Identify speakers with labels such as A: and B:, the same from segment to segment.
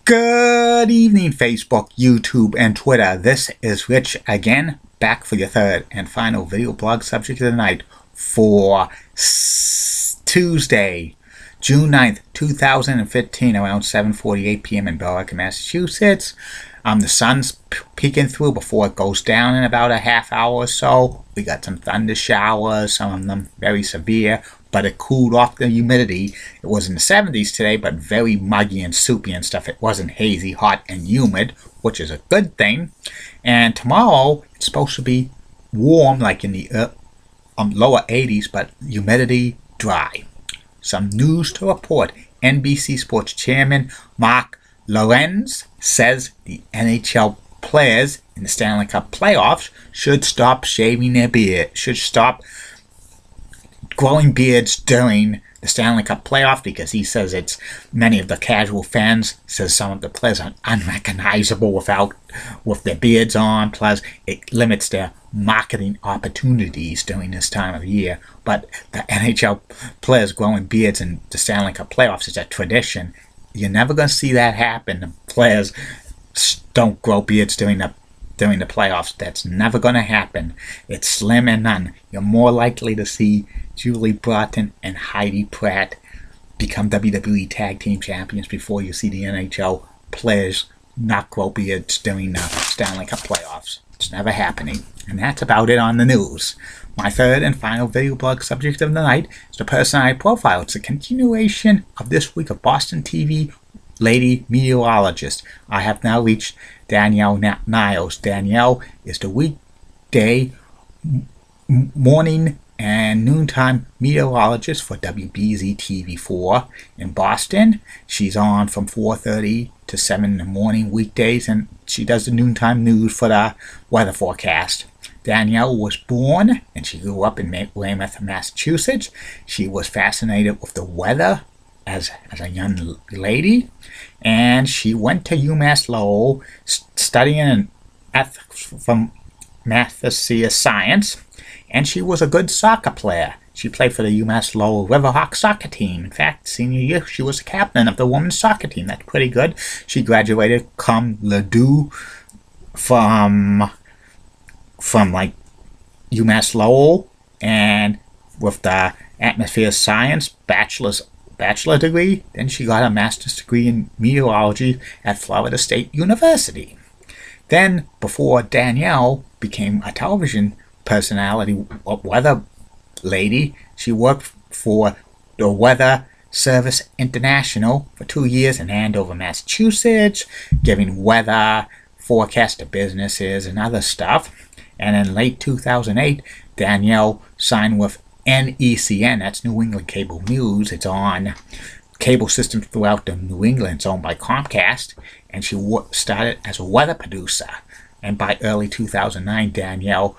A: Good evening, Facebook, YouTube, and Twitter. This is Rich again, back for your third and final video blog subject of the night for Tuesday, June 9th, 2015, around 7:48 p.m. in Billerica, Massachusetts. The sun's peeking through before it goes down in about a half hour or so. We got some thunder showers, some of them very severe, but it cooled off the humidity. It was in the 70s today, but very muggy and soupy and stuff. It wasn't hazy, hot, and humid, which is a good thing. And tomorrow, it's supposed to be warm, like in the lower 80s, but humidity dry. Some news to report. NBC Sports Chairman Mark Lorenz says the NHL players in the Stanley Cup playoffs should stop shaving their beard, should stop growing beards during the Stanley Cup playoff, because he says it's many of the casual fans says some of the players are unrecognizable with their beards on, plus it limits their marketing opportunities during this time of year. But the NHL players growing beards in the Stanley Cup playoffs is a tradition. You're never going to see that happen. The players don't grow beards during the playoffs. That's never going to happen. It's slim and none. You're more likely to see Julie Broughton and Heidi Pratt become WWE Tag Team Champions before you see the NHL players not grow beards during the Stanley Cup playoffs. It's never happening. And that's about it on the news. My third and final video blog subject of the night is the person I profile. It's a continuation of this week of Boston TV lady meteorologist. I have now reached Danielle Niles. Danielle is the weekday, morning, and noontime meteorologist for WBZ TV4 in Boston. She's on from 4:30 to 7 in the morning weekdays, and she does the noontime news for the weather forecast. Danielle was born and she grew up in Weymouth, Massachusetts. She was fascinated with the weather as a young lady, and she went to UMass Lowell studying from mathematics science, and she was a good soccer player. She played for the UMass Lowell Riverhawk soccer team. In fact, senior year, she was a captain of the women's soccer team. That's pretty good. She graduated cum laude from like UMass Lowell, and with the atmosphere science bachelor degree. Then she got a master's degree in meteorology at Florida State University. Then, before Danielle became a television personality, weather lady, she worked for the Weather Service International for 2 years in Andover, Massachusetts, giving weather forecasts to businesses and other stuff. And in late 2008, Danielle signed with NECN, that's New England Cable News. It's on cable systems throughout the New England. It's owned by Comcast, and she started as a weather producer. And by early 2009, Danielle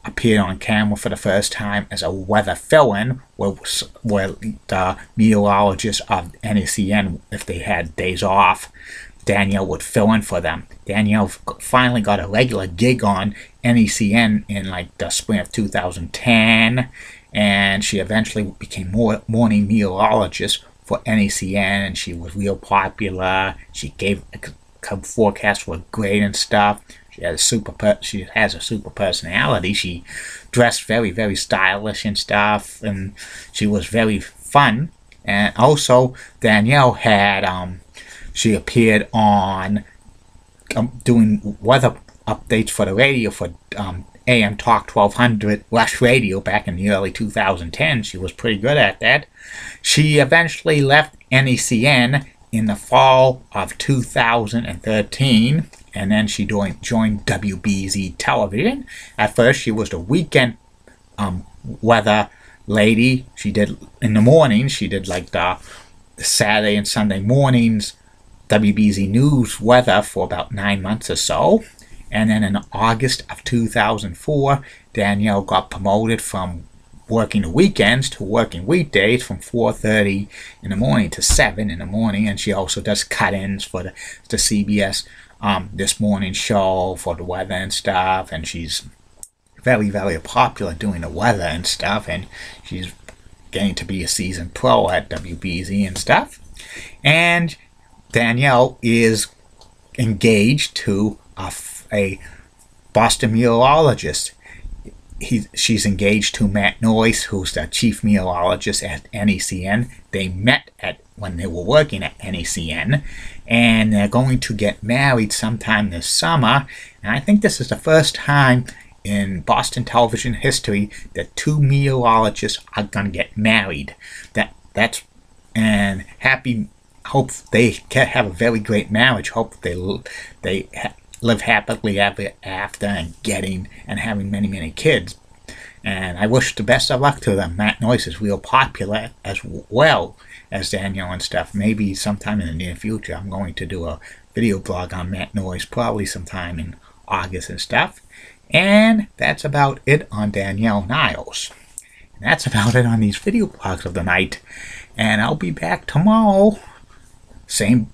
A: appeared on camera for the first time as a weather fill-in, where the meteorologists of NECN, if they had days off, Danielle would fill in for them. Danielle finally got a regular gig on NECN in like the spring of 2010, and she eventually became morning meteorologist for NECN, and she was real popular. She gave forecasts were great and stuff. She has a super personality. She dressed very, very stylish and stuff, and she was very fun. And also, Danielle had she appeared on doing weather updates for the radio for AM Talk 1200 Rush Radio back in the early 2010s. She was pretty good at that. She eventually left NECN in the fall of 2013, and then she joined WBZ Television. At first, she was the weekend weather lady. She did, in the mornings, she did like the Saturday and Sunday mornings WBZ News weather for about 9 months or so. And then in August of 2004, Danielle got promoted from working the weekends to working weekdays from 4:30 in the morning to 7 in the morning. And she also does cut-ins for the CBS This Morning show for the weather and stuff. And she's very, very popular doing the weather and stuff. And she's getting to be a seasoned pro at WBZ and stuff. And Danielle is engaged to a Boston meteorologist. She's engaged to Matt Noyce, who's the chief meteorologist at NECN. They met when they were working at NECN, and they're going to get married sometime this summer. And I think this is the first time in Boston television history that two meteorologists are going to get married. And hope they have a very great marriage. Hope they live happily ever after and having many, many kids. And I wish the best of luck to them. Matt Noyce is real popular as well as Danielle and stuff. Maybe sometime in the near future I'm going to do a video blog on Matt Noyce, probably sometime in August and stuff. And that's about it on Danielle Niles. And that's about it on these video blogs of the night. And I'll be back tomorrow. Same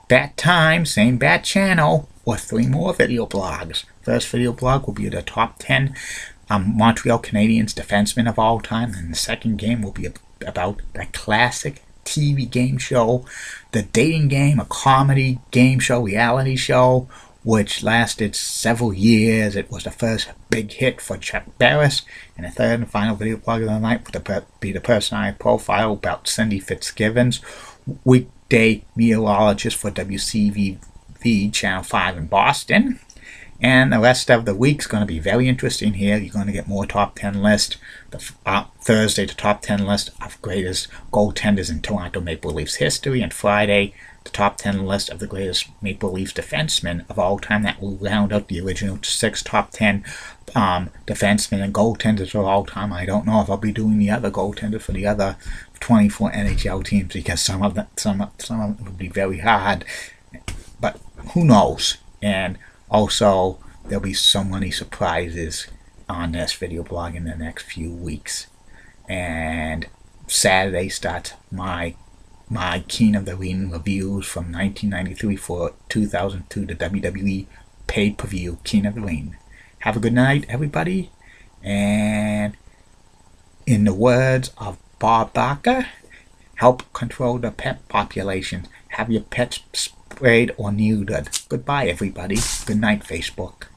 A: bat time, same bat channel, with 3 more video blogs. First video blog will be the top 10 Montreal Canadiens defensemen of all time, and the second game will be about the classic TV game show, The Dating Game, a comedy game show, reality show, which lasted several years. It was the first big hit for Chuck Barris. And the third and final video blog of the night would be the personality profile about Cindy Fitzgibbons, weekday meteorologist for WCVV Channel 5 in Boston. And the rest of the week's going to be very interesting here. You're going to get more top 10 list. Thursday, the top 10 list of greatest goaltenders in Toronto Maple Leafs history. And Friday, the top 10 list of the greatest Maple Leafs defensemen of all time. That will round out the original 6 top 10 defensemen and goaltenders of all time. I don't know if I'll be doing the other goaltender for the other 24 NHL teams, because some of them will be very hard. But who knows? And also, there'll be so many surprises on this video blog in the next few weeks. And Saturday starts my King of the Ring reviews from 1993 for 2002, the WWE pay-per-view King of the Ring. Have a good night, everybody. And in the words of Bob Barker, help control the pet population. Have your pets sprayed or neutered. Goodbye, everybody. Good night, Facebook.